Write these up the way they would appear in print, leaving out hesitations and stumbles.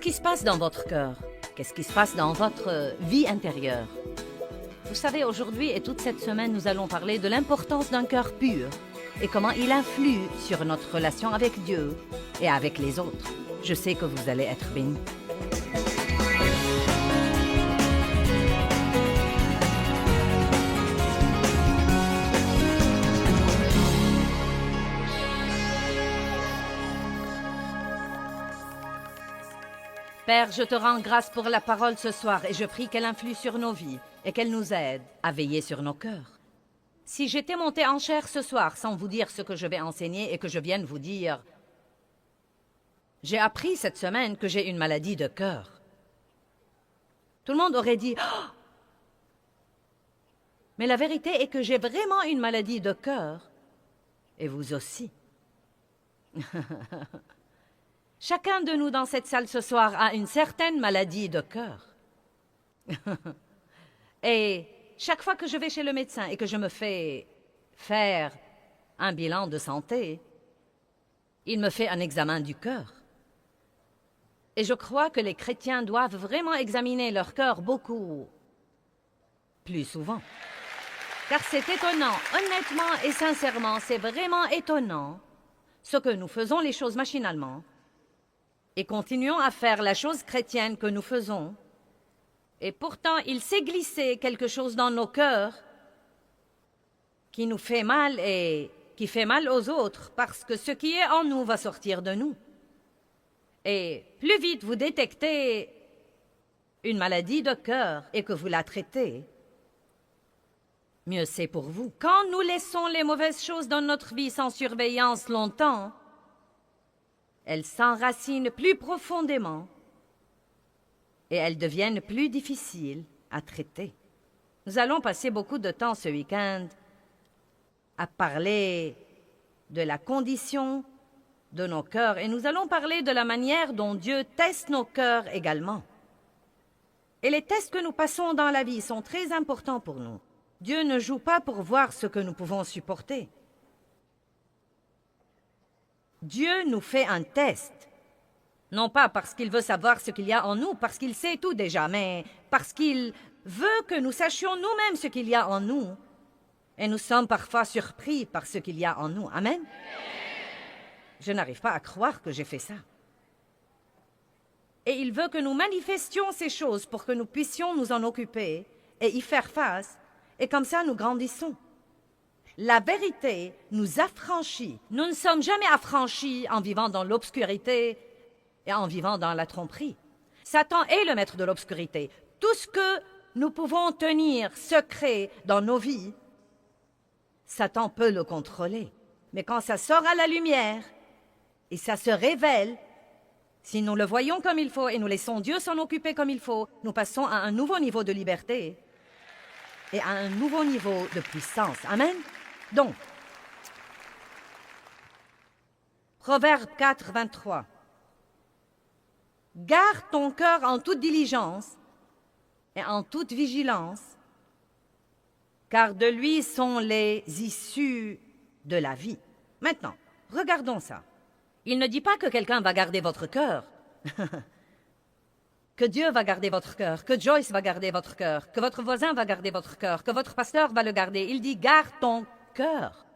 qui se passe dans votre cœur? Qu'est-ce qui se passe dans votre vie intérieure? Vous savez, aujourd'hui et toute cette semaine, nous allons parler de l'importance d'un cœur pur et comment il influe sur notre relation avec Dieu et avec les autres. Je sais que vous allez être bénis. Père, je te rends grâce pour la parole ce soir et je prie qu'elle influe sur nos vies et qu'elle nous aide à veiller sur nos cœurs. Si j'étais montée en chair ce soir sans vous dire ce que je vais enseigner et que je vienne vous dire « J'ai appris cette semaine que j'ai une maladie de cœur », tout le monde aurait dit « Oh !» Mais la vérité est que j'ai vraiment une maladie de cœur et vous aussi. Chacun de nous dans cette salle ce soir a une certaine maladie de cœur. Et chaque fois que je vais chez le médecin et que je me fais faire un bilan de santé, il me fait un examen du cœur. Et je crois que les chrétiens doivent vraiment examiner leur cœur beaucoup plus souvent. Car c'est étonnant, honnêtement et sincèrement, c'est vraiment étonnant ce que nous faisons les choses machinalement et continuons à faire la chose chrétienne que nous faisons. Et pourtant, il s'est glissé quelque chose dans nos cœurs qui nous fait mal et qui fait mal aux autres parce que ce qui est en nous va sortir de nous. Et plus vite vous détectez une maladie de cœur et que vous la traitez, mieux c'est pour vous. Quand nous laissons les mauvaises choses dans notre vie sans surveillance longtemps, elles s'enracinent plus profondément et elles deviennent plus difficiles à traiter. Nous allons passer beaucoup de temps ce week-end à parler de la condition de nos cœurs et nous allons parler de la manière dont Dieu teste nos cœurs également. Et les tests que nous passons dans la vie sont très importants pour nous. Dieu ne joue pas pour voir ce que nous pouvons supporter. Dieu nous fait un test, non pas parce qu'il veut savoir ce qu'il y a en nous, parce qu'il sait tout déjà, mais parce qu'il veut que nous sachions nous-mêmes ce qu'il y a en nous. Et nous sommes parfois surpris par ce qu'il y a en nous. Amen? Je n'arrive pas à croire que j'ai fait ça. Et il veut que nous manifestions ces choses pour que nous puissions nous en occuper et y faire face, et comme ça nous grandissons. La vérité nous affranchit. Nous ne sommes jamais affranchis en vivant dans l'obscurité et en vivant dans la tromperie. Satan est le maître de l'obscurité. Tout ce que nous pouvons tenir secret dans nos vies, Satan peut le contrôler. Mais quand ça sort à la lumière et ça se révèle, si nous le voyons comme il faut et nous laissons Dieu s'en occuper comme il faut, nous passons à un nouveau niveau de liberté et à un nouveau niveau de puissance. Amen? Donc, Proverbe 4, 23. Garde ton cœur en toute diligence et en toute vigilance, car de lui sont les issues de la vie. Maintenant, regardons ça. Il ne dit pas que quelqu'un va garder votre cœur, que Dieu va garder votre cœur, que Joyce va garder votre cœur, que votre voisin va garder votre cœur, que votre pasteur va le garder. Il dit, garde ton cœur.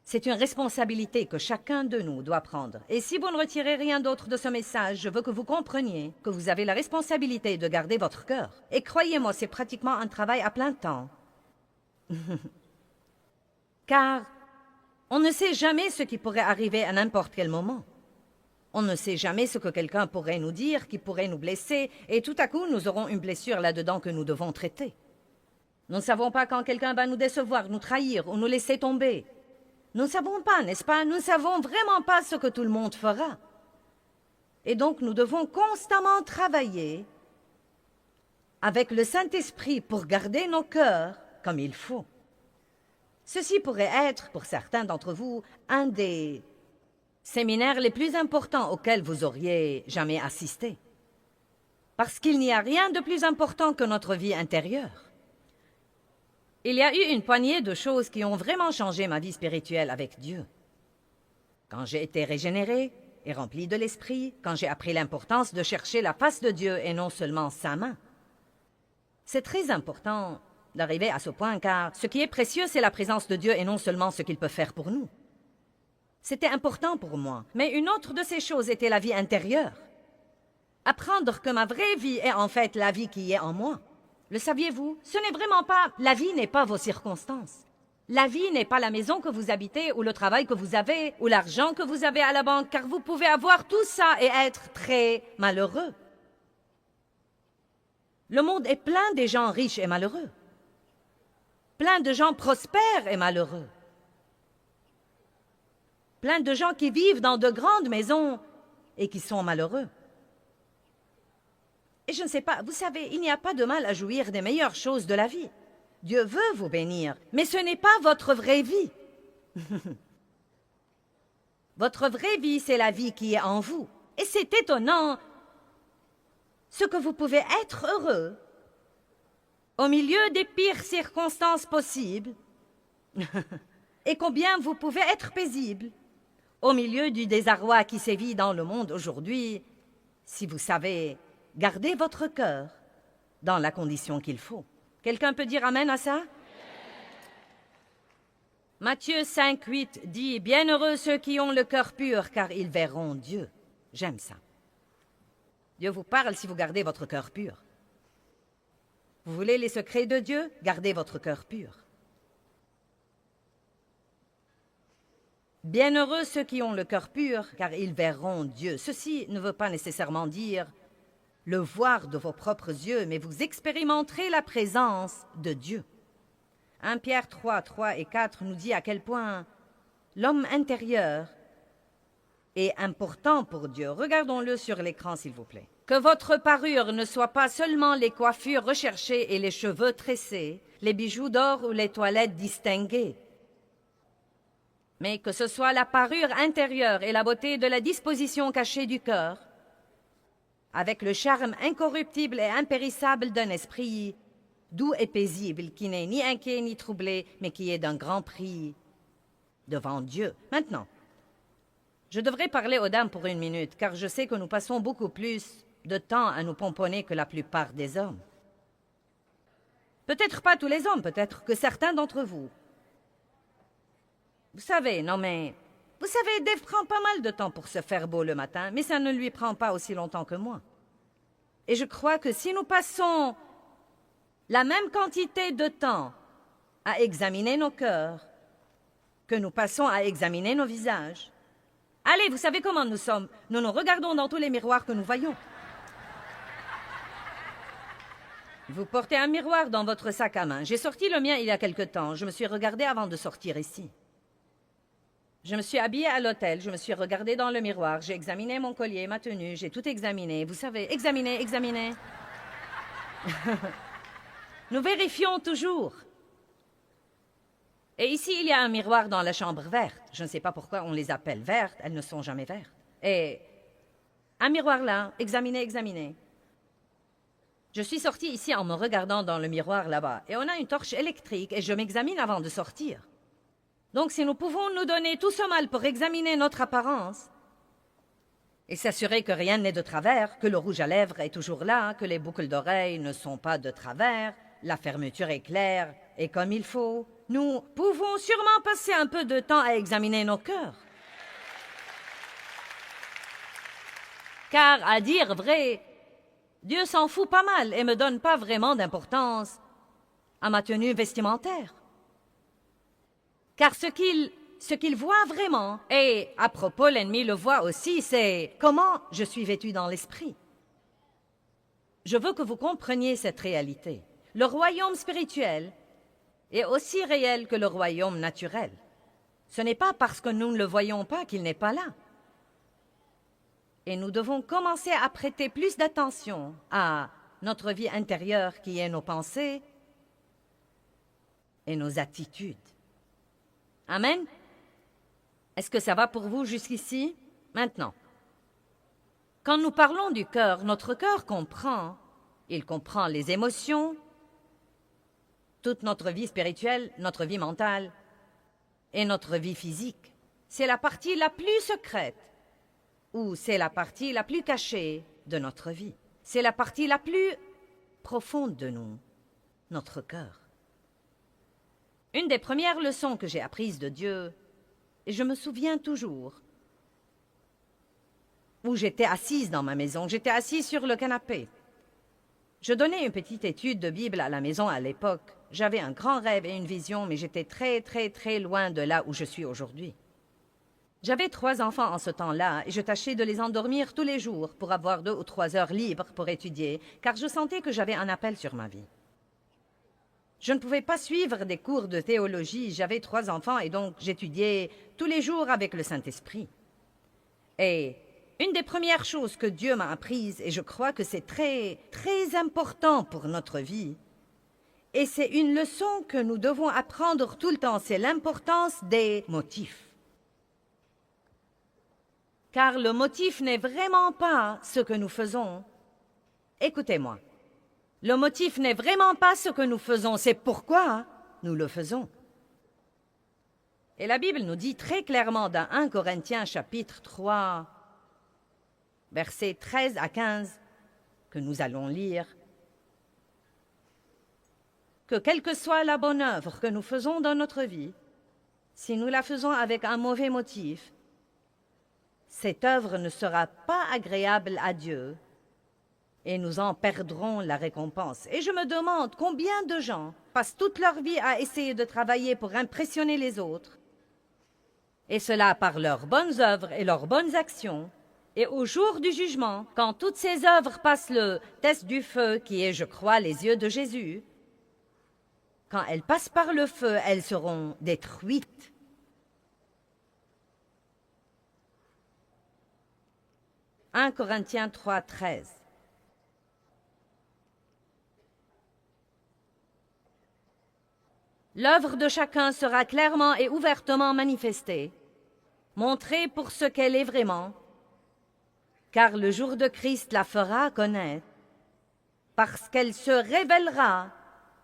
C'est une responsabilité que chacun de nous doit prendre. Et si vous ne retirez rien d'autre de ce message, je veux que vous compreniez que vous avez la responsabilité de garder votre cœur. Et croyez-moi, c'est pratiquement un travail à plein temps. Car on ne sait jamais ce qui pourrait arriver à n'importe quel moment. On ne sait jamais ce que quelqu'un pourrait nous dire, qui pourrait nous blesser, et tout à coup, nous aurons une blessure là-dedans que nous devons traiter. Nous ne savons pas quand quelqu'un va nous décevoir, nous trahir ou nous laisser tomber. Nous ne savons pas, n'est-ce pas? Nous ne savons vraiment pas ce que tout le monde fera. Et donc, nous devons constamment travailler avec le Saint-Esprit pour garder nos cœurs comme il faut. Ceci pourrait être, pour certains d'entre vous, un des séminaires les plus importants auxquels vous auriez jamais assisté. Parce qu'il n'y a rien de plus important que notre vie intérieure. Il y a eu une poignée de choses qui ont vraiment changé ma vie spirituelle avec Dieu. Quand j'ai été régénérée et rempli de l'Esprit quand j'ai appris l'importance de chercher la face de Dieu et non seulement sa main. C'est très important d'arriver à ce point car ce qui est précieux, c'est la présence de Dieu et non seulement ce qu'il peut faire pour nous. C'était important pour moi, mais une autre de ces choses était la vie intérieure. Apprendre que ma vraie vie est en fait la vie qui est en moi. Le saviez-vous? Ce n'est vraiment pas... La vie n'est pas vos circonstances. La vie n'est pas la maison que vous habitez, ou le travail que vous avez, ou l'argent que vous avez à la banque, car vous pouvez avoir tout ça et être très malheureux. Le monde est plein de gens riches et malheureux. Plein de gens prospères et malheureux. Plein de gens qui vivent dans de grandes maisons et qui sont malheureux. Et je ne sais pas, vous savez, il n'y a pas de mal à jouir des meilleures choses de la vie. Dieu veut vous bénir, mais ce n'est pas votre vraie vie. Votre vraie vie, c'est la vie qui est en vous. Et c'est étonnant ce que vous pouvez être heureux au milieu des pires circonstances possibles et combien vous pouvez être paisible au milieu du désarroi qui sévit dans le monde aujourd'hui si vous savez garder votre cœur dans la condition qu'il faut. Quelqu'un peut dire amen à ça? Matthieu 5:8 dit « Bienheureux ceux qui ont le cœur pur, car ils verront Dieu. » J'aime ça. Dieu vous parle si vous gardez votre cœur pur. Vous voulez les secrets de Dieu? Gardez votre cœur pur. Bienheureux ceux qui ont le cœur pur, car ils verront Dieu. Ceci ne veut pas nécessairement dire le voir de vos propres yeux, mais vous expérimenterez la présence de Dieu. 1 Pierre 3 et 4 nous dit à quel point l'homme intérieur est important pour Dieu. Regardons-le sur l'écran, s'il vous plaît. Que votre parure ne soit pas seulement les coiffures recherchées et les cheveux tressés, les bijoux d'or ou les toilettes distinguées, mais que ce soit la parure intérieure et la beauté de la disposition cachée du cœur, avec le charme incorruptible et impérissable d'un esprit doux et paisible, qui n'est ni inquiet ni troublé, mais qui est d'un grand prix devant Dieu. Maintenant, je devrais parler aux dames pour 1 minute, car je sais que nous passons beaucoup plus de temps à nous pomponner que la plupart des hommes. Peut-être pas tous les hommes, peut-être que certains d'entre vous. Vous savez, non mais... Vous savez, Dave prend pas mal de temps pour se faire beau le matin, mais ça ne lui prend pas aussi longtemps que moi. Et je crois que si nous passons la même quantité de temps à examiner nos cœurs que nous passons à examiner nos visages... Allez, vous savez comment nous sommes. Nous nous regardons dans tous les miroirs que nous voyons. Vous portez un miroir dans votre sac à main. J'ai sorti le mien il y a quelque temps. Je me suis regardée avant de sortir ici. Je me suis habillée à l'hôtel, je me suis regardée dans le miroir, j'ai examiné mon collier, ma tenue, j'ai tout examiné. Vous savez, examiner. Nous vérifions toujours. Et ici, il y a un miroir dans la chambre verte. Je ne sais pas pourquoi on les appelle vertes, elles ne sont jamais vertes. Et un miroir là, examiner. Je suis sortie ici en me regardant dans le miroir là-bas. Et on a une torche électrique et je m'examine avant de sortir. Donc si nous pouvons nous donner tout ce mal pour examiner notre apparence et s'assurer que rien n'est de travers, que le rouge à lèvres est toujours là, que les boucles d'oreilles ne sont pas de travers, la fermeture est claire et comme il faut, nous pouvons sûrement passer un peu de temps à examiner nos cœurs. Car, à dire vrai, Dieu s'en fout pas mal et me donne pas vraiment d'importance à ma tenue vestimentaire. Car ce qu'il voit vraiment, et à propos l'ennemi le voit aussi, c'est comment je suis vêtu dans l'esprit. Je veux que vous compreniez cette réalité. Le royaume spirituel est aussi réel que le royaume naturel. Ce n'est pas parce que nous ne le voyons pas qu'il n'est pas là. Et nous devons commencer à prêter plus d'attention à notre vie intérieure qui est nos pensées et nos attitudes. Amen? Est-ce que ça va pour vous jusqu'ici? Maintenant, quand nous parlons du cœur, notre cœur comprend. Il comprend les émotions, toute notre vie spirituelle, notre vie mentale et notre vie physique. C'est la partie la plus secrète où c'est la partie la plus cachée de notre vie. C'est la partie la plus profonde de nous, notre cœur. Une des premières leçons que j'ai apprises de Dieu, et je me souviens toujours, où j'étais assise dans ma maison, j'étais assise sur le canapé. Je donnais une petite étude de Bible à la maison à l'époque. J'avais un grand rêve et une vision, mais j'étais très loin de là où je suis aujourd'hui. J'avais 3 enfants en ce temps-là et je tâchais de les endormir tous les jours pour avoir 2 ou 3 heures libres pour étudier, car je sentais que j'avais un appel sur ma vie. Je ne pouvais pas suivre des cours de théologie, j'avais 3 enfants et donc j'étudiais tous les jours avec le Saint-Esprit. Et une des premières choses que Dieu m'a apprises, et je crois que c'est très important pour notre vie, et c'est une leçon que nous devons apprendre tout le temps, c'est l'importance des motifs. Car le motif n'est vraiment pas ce que nous faisons. Écoutez-moi, le motif n'est vraiment pas ce que nous faisons, c'est pourquoi nous le faisons. Et la Bible nous dit très clairement dans 1 Corinthiens chapitre 3, versets 13 à 15, que nous allons lire, que quelle que soit la bonne œuvre que nous faisons dans notre vie, si nous la faisons avec un mauvais motif, cette œuvre ne sera pas agréable à Dieu et nous en perdrons la récompense. Et je me demande combien de gens passent toute leur vie à essayer de travailler pour impressionner les autres, et cela par leurs bonnes œuvres et leurs bonnes actions. Et au jour du jugement, quand toutes ces œuvres passent le test du feu, qui est, je crois, les yeux de Jésus, quand elles passent par le feu, elles seront détruites. « 1 Corinthiens 3, 13. L'œuvre de chacun sera clairement et ouvertement manifestée, montrée pour ce qu'elle est vraiment, car le jour de Christ la fera connaître, parce qu'elle se révélera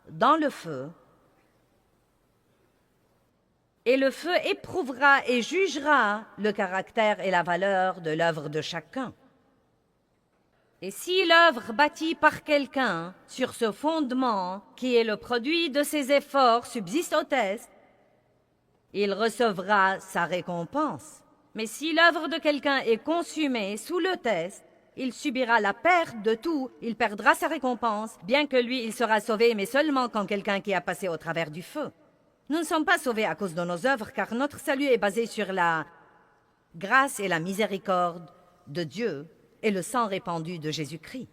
dans le feu, et le feu éprouvera et jugera le caractère et la valeur de l'œuvre de chacun. Et si l'œuvre bâtie par quelqu'un sur ce fondement, qui est le produit de ses efforts, subsiste au test, il recevra sa récompense. Mais si l'œuvre de quelqu'un est consumée sous le test, il subira la perte de tout, il perdra sa récompense, bien que lui, il sera sauvé, mais seulement quand quelqu'un qui a passé au travers du feu. Nous ne sommes pas sauvés à cause de nos œuvres, car notre salut est basé sur la grâce et la miséricorde de Dieu et le sang répandu de Jésus-Christ.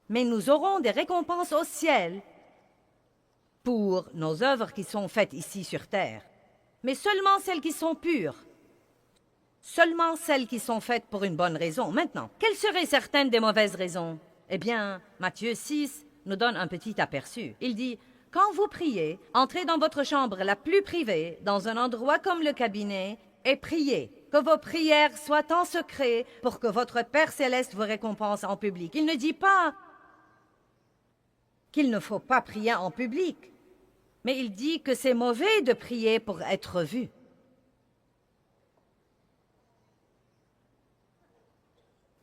Mais nous aurons des récompenses au ciel pour nos œuvres qui sont faites ici sur terre, mais seulement celles qui sont pures, seulement celles qui sont faites pour une bonne raison. Maintenant, quelles seraient certaines des mauvaises raisons? Eh bien, Matthieu 6 nous donne un petit aperçu. Il dit: « Quand vous priez, entrez dans votre chambre la plus privée, dans un endroit comme le cabinet, et priez. Que vos prières soient en secret pour que votre Père céleste vous récompense en public. » Il ne dit pas qu'il ne faut pas prier en public, mais il dit que c'est mauvais de prier pour être vu.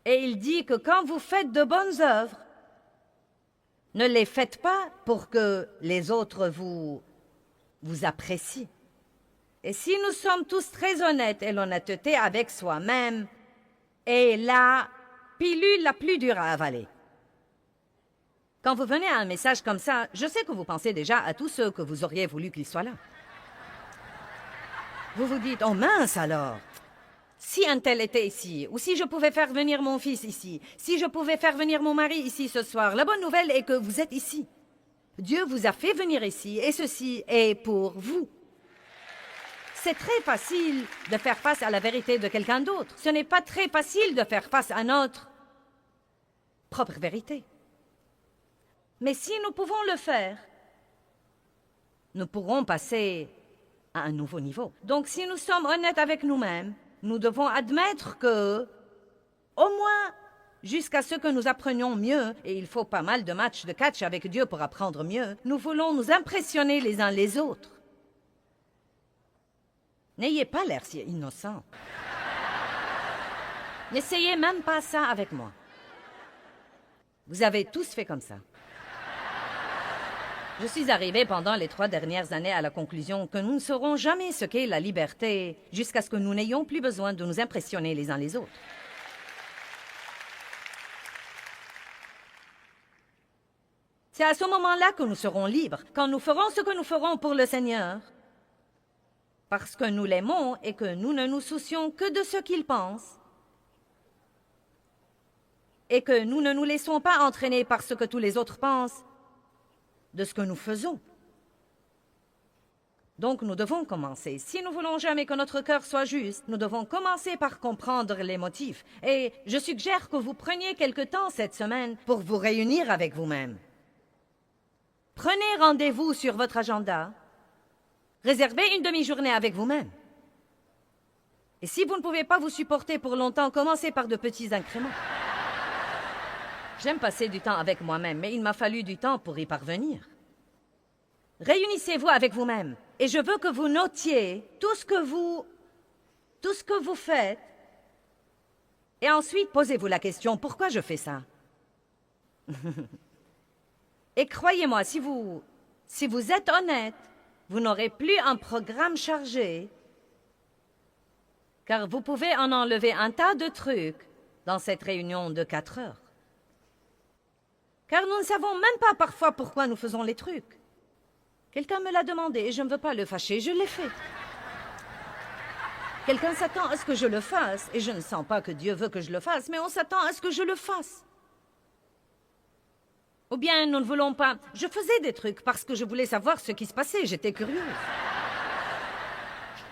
Et il dit que quand vous faites de bonnes œuvres, ne les faites pas pour que les autres vous apprécient. Et si nous sommes tous très honnêtes, et l'honnêteté avec soi-même est la pilule la plus dure à avaler. Quand vous venez à un message comme ça, je sais que vous pensez déjà à tous ceux que vous auriez voulu qu'ils soient là. Vous vous dites: « Oh mince alors! Si un tel était ici, ou si je pouvais faire venir mon fils ici, si je pouvais faire venir mon mari ici ce soir. » La bonne nouvelle est que vous êtes ici. Dieu vous a fait venir ici, et ceci est pour vous. C'est très facile de faire face à la vérité de quelqu'un d'autre. Ce n'est pas très facile de faire face à notre propre vérité. Mais si nous pouvons le faire, nous pourrons passer à un nouveau niveau. Donc si nous sommes honnêtes avec nous-mêmes, nous devons admettre que, au moins jusqu'à ce que nous apprenions mieux, et il faut pas mal de matchs de catch avec Dieu pour apprendre mieux, nous voulons nous impressionner les uns les autres. N'ayez pas l'air si innocent. N'essayez même pas ça avec moi. Vous avez tous fait comme ça. Je suis arrivée pendant les 3 dernières années à la conclusion que nous ne saurons jamais ce qu'est la liberté jusqu'à ce que nous n'ayons plus besoin de nous impressionner les uns les autres. C'est à ce moment-là que nous serons libres, quand nous ferons ce que nous ferons pour le Seigneur, parce que nous l'aimons et que nous ne nous soucions que de ce qu'il pense, et que nous ne nous laissons pas entraîner par ce que tous les autres pensent de ce que nous faisons. Donc nous devons commencer. Si nous voulons jamais que notre cœur soit juste, nous devons commencer par comprendre les motifs. Et je suggère que vous preniez quelque temps cette semaine pour vous réunir avec vous-même. Prenez rendez-vous sur votre agenda. Réservez une demi-journée avec vous-même. Et si vous ne pouvez pas vous supporter pour longtemps, commencez par de petits incréments. J'aime passer du temps avec moi-même, mais il m'a fallu du temps pour y parvenir. Réunissez-vous avec vous-même, et je veux que vous notiez tout ce que vous faites, et ensuite posez-vous la question, pourquoi je fais ça? Et croyez-moi, si vous êtes honnête, vous n'aurez plus un programme chargé, car vous pouvez en enlever un tas de trucs dans cette réunion de 4 heures. Car nous ne savons même pas parfois pourquoi nous faisons les trucs. Quelqu'un me l'a demandé et je ne veux pas le fâcher, je l'ai fait. Quelqu'un s'attend à ce que je le fasse et je ne sens pas que Dieu veut que je le fasse, mais on s'attend à ce que je le fasse. Ou bien nous ne voulons pas... Je faisais des trucs parce que je voulais savoir ce qui se passait, j'étais curieuse.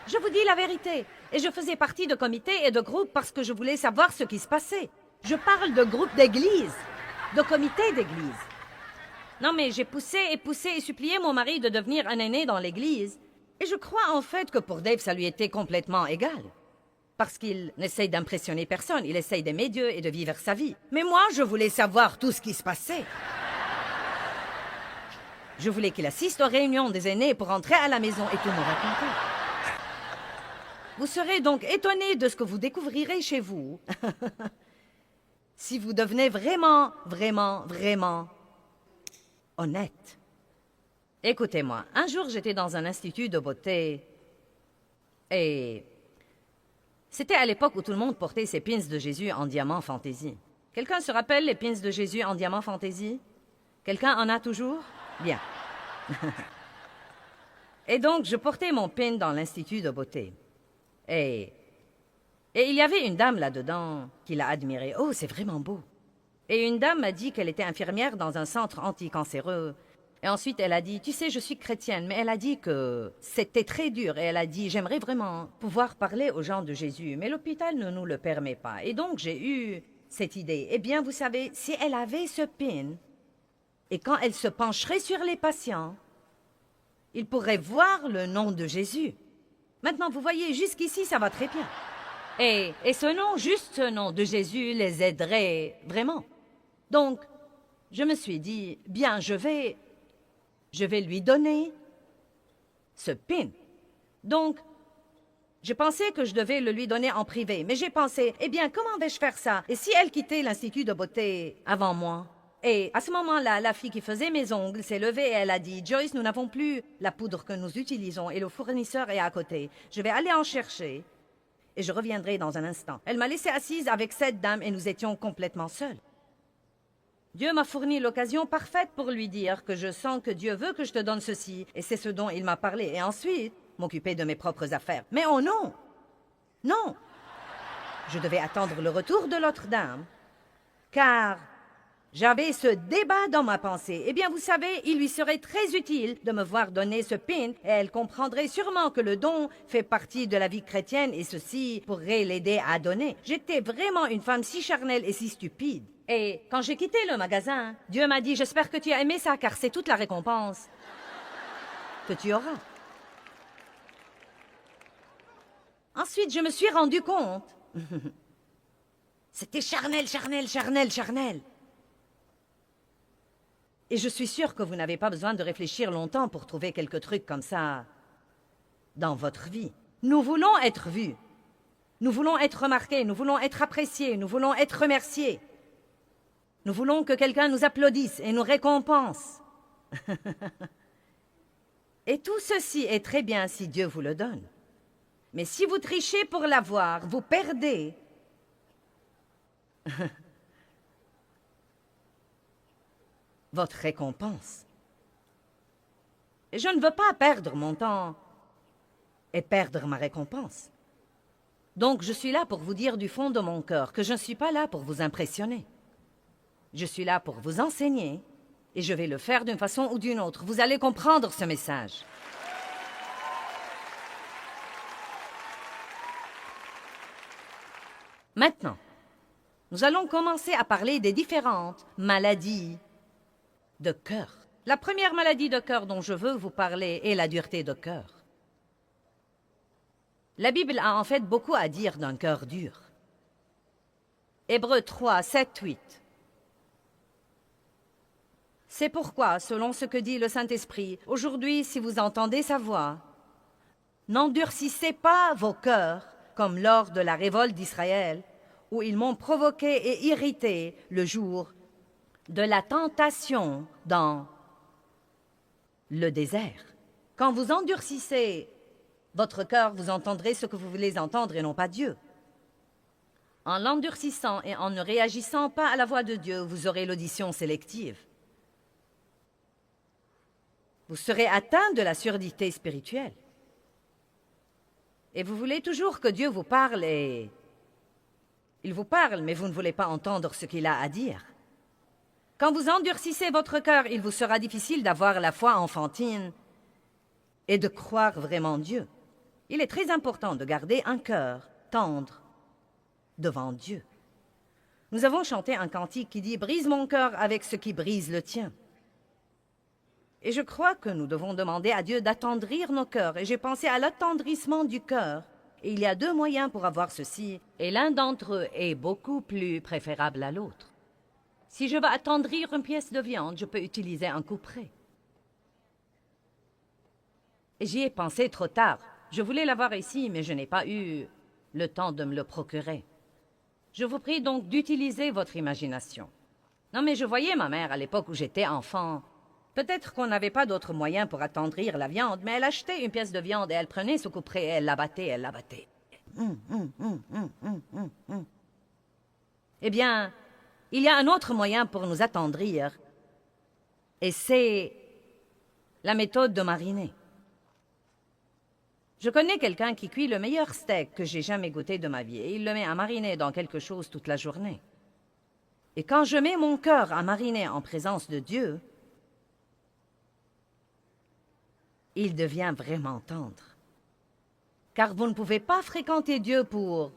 Je vous dis la vérité. Et je faisais partie de comités et de groupes parce que je voulais savoir ce qui se passait. Je parle de groupes d'église, de comités d'église. Non, mais j'ai poussé et supplié mon mari de devenir un aîné dans l'église. Et je crois en fait que pour Dave, ça lui était complètement égal. Parce qu'il n'essaye d'impressionner personne, il essaye d'aimer Dieu et de vivre sa vie. Mais moi, je voulais savoir tout ce qui se passait. Je voulais qu'il assiste aux réunions des aînés pour rentrer à la maison et tout me raconter. Vous serez donc étonnés de ce que vous découvrirez chez vous si vous devenez vraiment, vraiment, vraiment honnête. Écoutez-moi, un jour j'étais dans un institut de beauté et c'était à l'époque où tout le monde portait ses pins de Jésus en diamant fantaisie. Quelqu'un se rappelle les pins de Jésus en diamant fantaisie? Quelqu'un en a toujours? Bien. Et donc, je portais mon pin dans l'institut de beauté. Et il y avait une dame là-dedans qui l'a admiré. Oh, c'est vraiment beau. Et une dame m'a dit qu'elle était infirmière dans un centre anticancéreux. Et ensuite, elle a dit, tu sais, je suis chrétienne, mais elle a dit que c'était très dur. Et elle a dit, j'aimerais vraiment pouvoir parler aux gens de Jésus, mais l'hôpital ne nous le permet pas. Et donc, j'ai eu cette idée. Eh bien, vous savez, si elle avait ce pin, et quand elle se pencherait sur les patients, ils pourraient voir le nom de Jésus. Maintenant, vous voyez, jusqu'ici, ça va très bien. Et ce nom, juste ce nom de Jésus, les aiderait vraiment. Donc, je me suis dit, bien, je vais lui donner ce pin. Donc, je pensais que je devais le lui donner en privé, mais j'ai pensé, eh bien, comment vais-je faire ça? Et si elle quittait l'Institut de beauté avant moi? Et à ce moment-là, la fille qui faisait mes ongles s'est levée et elle a dit, « Joyce, nous n'avons plus la poudre que nous utilisons et le fournisseur est à côté. Je vais aller en chercher et je reviendrai dans un instant. » Elle m'a laissée assise avec cette dame et nous étions complètement seuls. Dieu m'a fourni l'occasion parfaite pour lui dire que je sens que Dieu veut que je te donne ceci et c'est ce dont il m'a parlé. Et ensuite, m'occuper de mes propres affaires. Mais oh non! Non! Je devais attendre le retour de l'autre dame car... j'avais ce débat dans ma pensée. Eh bien, vous savez, il lui serait très utile de me voir donner ce pin et elle comprendrait sûrement que le don fait partie de la vie chrétienne et ceci pourrait l'aider à donner. J'étais vraiment une femme si charnelle et si stupide. Et quand j'ai quitté le magasin, Dieu m'a dit, j'espère que tu as aimé ça car c'est toute la récompense que tu auras. Ensuite, je me suis rendu compte. C'était charnel, charnel, charnel, charnel. Et je suis sûre que vous n'avez pas besoin de réfléchir longtemps pour trouver quelques trucs comme ça dans votre vie. Nous voulons être vus. Nous voulons être remarqués, nous voulons être appréciés, nous voulons être remerciés. Nous voulons que quelqu'un nous applaudisse et nous récompense. Et tout ceci est très bien si Dieu vous le donne. Mais si vous trichez pour l'avoir, vous perdez. Votre récompense. Et je ne veux pas perdre mon temps et perdre ma récompense. Donc je suis là pour vous dire du fond de mon cœur que je ne suis pas là pour vous impressionner. Je suis là pour vous enseigner et je vais le faire d'une façon ou d'une autre. Vous allez comprendre ce message. Maintenant, nous allons commencer à parler des différentes maladies de cœur. La première maladie de cœur dont je veux vous parler est la dureté de cœur. La Bible a en fait beaucoup à dire d'un cœur dur. Hébreux 3, 7, 8. C'est pourquoi, selon ce que dit le Saint-Esprit, aujourd'hui, si vous entendez sa voix, n'endurcissez pas vos cœurs comme lors de la révolte d'Israël, où ils m'ont provoqué et irrité le jour de la tentation dans le désert. Quand vous endurcissez votre cœur, vous entendrez ce que vous voulez entendre et non pas Dieu. En l'endurcissant et en ne réagissant pas à la voix de Dieu, vous aurez l'audition sélective. Vous serez atteint de la surdité spirituelle. Et vous voulez toujours que Dieu vous parle et... Il vous parle, mais vous ne voulez pas entendre ce qu'il a à dire. Quand vous endurcissez votre cœur, il vous sera difficile d'avoir la foi enfantine et de croire vraiment Dieu. Il est très important de garder un cœur tendre devant Dieu. Nous avons chanté un cantique qui dit « Brise mon cœur avec ce qui brise le tien ». Et je crois que nous devons demander à Dieu d'attendrir nos cœurs. Et j'ai pensé à l'attendrissement du cœur. Et il y a 2 moyens pour avoir ceci. Et l'un d'entre eux est beaucoup plus préférable à l'autre. Si je veux attendrir une pièce de viande, je peux utiliser un couperet. Et j'y ai pensé trop tard. Je voulais l'avoir ici, mais je n'ai pas eu le temps de me le procurer. Je vous prie donc d'utiliser votre imagination. Non, mais je voyais ma mère à l'époque où j'étais enfant. Peut-être qu'on n'avait pas d'autre moyen pour attendrir la viande, mais elle achetait une pièce de viande et elle prenait ce couperet et elle l'abattait, elle l'abattait. Eh bien, il y a un autre moyen pour nous attendrir, et c'est la méthode de mariner. Je connais quelqu'un qui cuit le meilleur steak que j'ai jamais goûté de ma vie, et il le met à mariner dans quelque chose toute la journée. Et quand je mets mon cœur à mariner en présence de Dieu, il devient vraiment tendre. Car vous ne pouvez pas fréquenter Dieu pour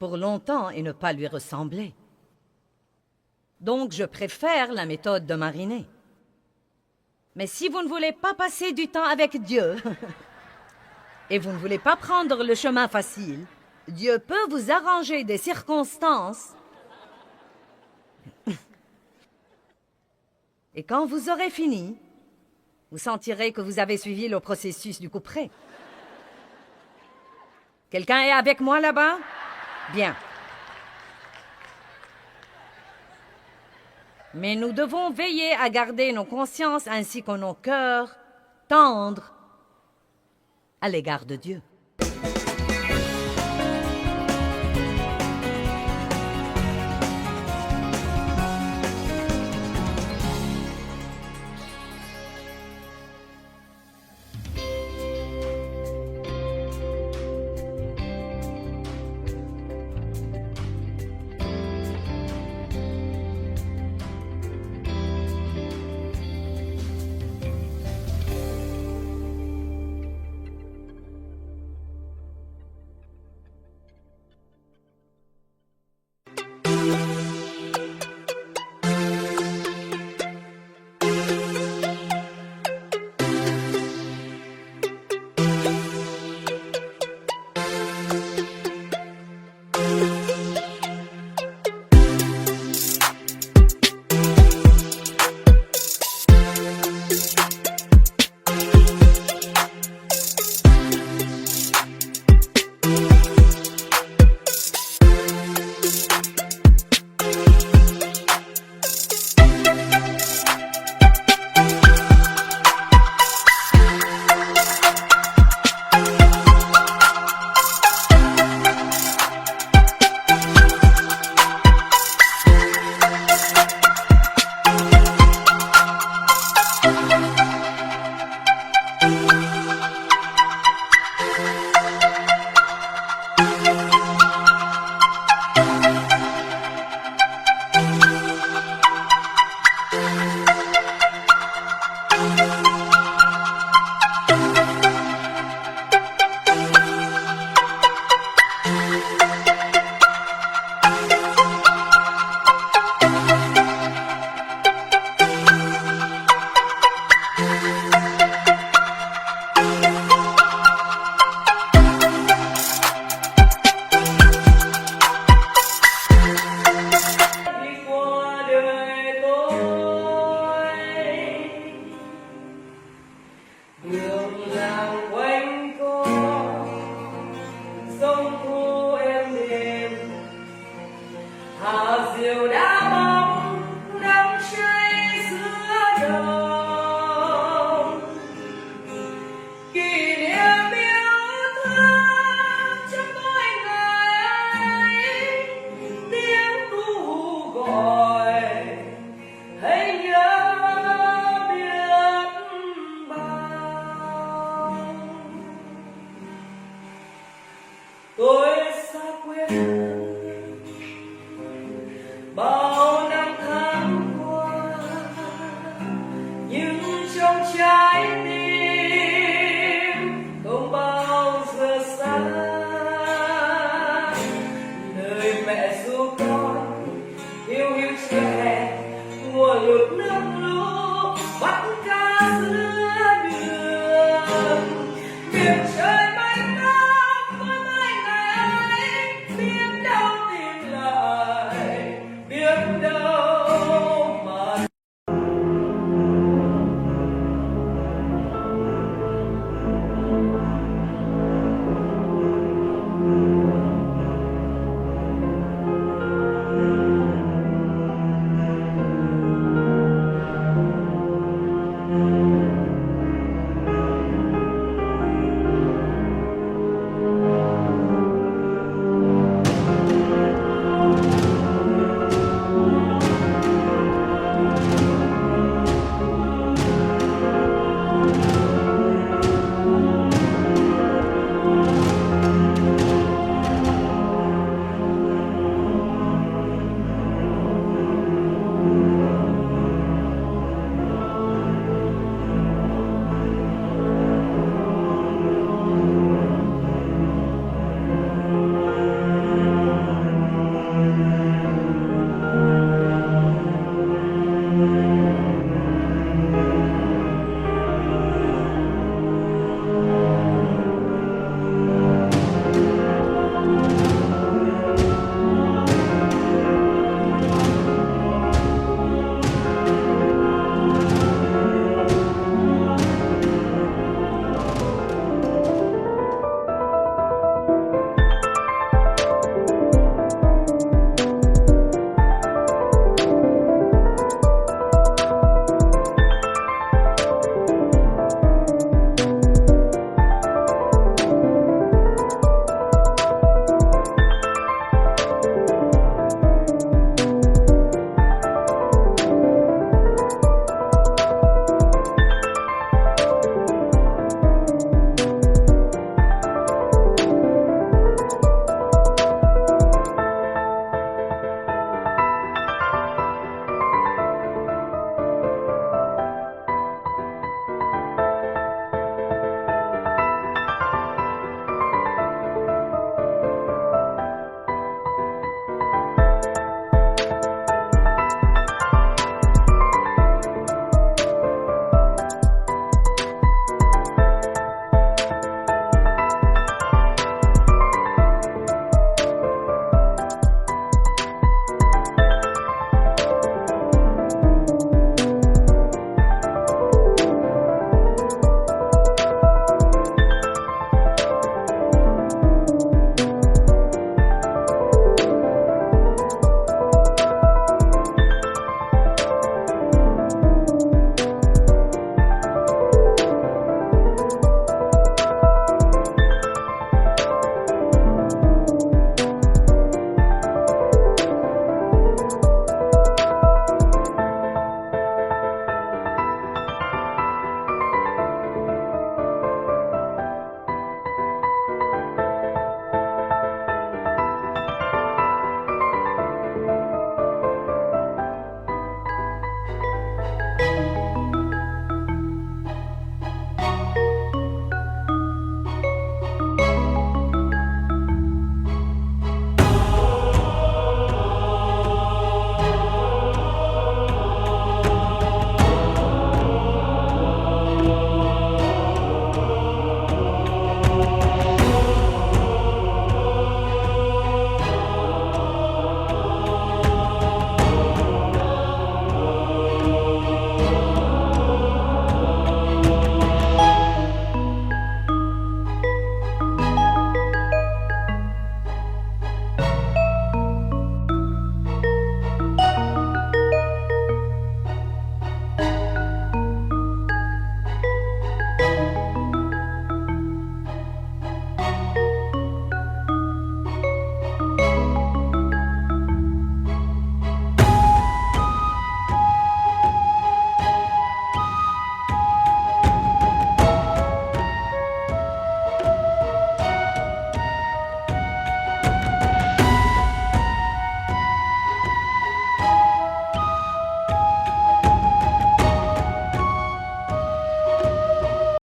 longtemps et ne pas lui ressembler. Donc, je préfère la méthode de mariner. Mais si vous ne voulez pas passer du temps avec Dieu et vous ne voulez pas prendre le chemin facile, Dieu peut vous arranger des circonstances. Et quand vous aurez fini, vous sentirez que vous avez suivi le processus du couperet. Quelqu'un est avec moi là-bas? Bien. Mais nous devons veiller à garder nos consciences ainsi que nos cœurs tendres à l'égard de Dieu. xa quê hương bao năm tháng qua, nhưng trong trái tim không bao giờ xa. Lời mẹ ru con hiu hiu trẻ mùa lụt nước lũ bắt cá giữa đường biển trời.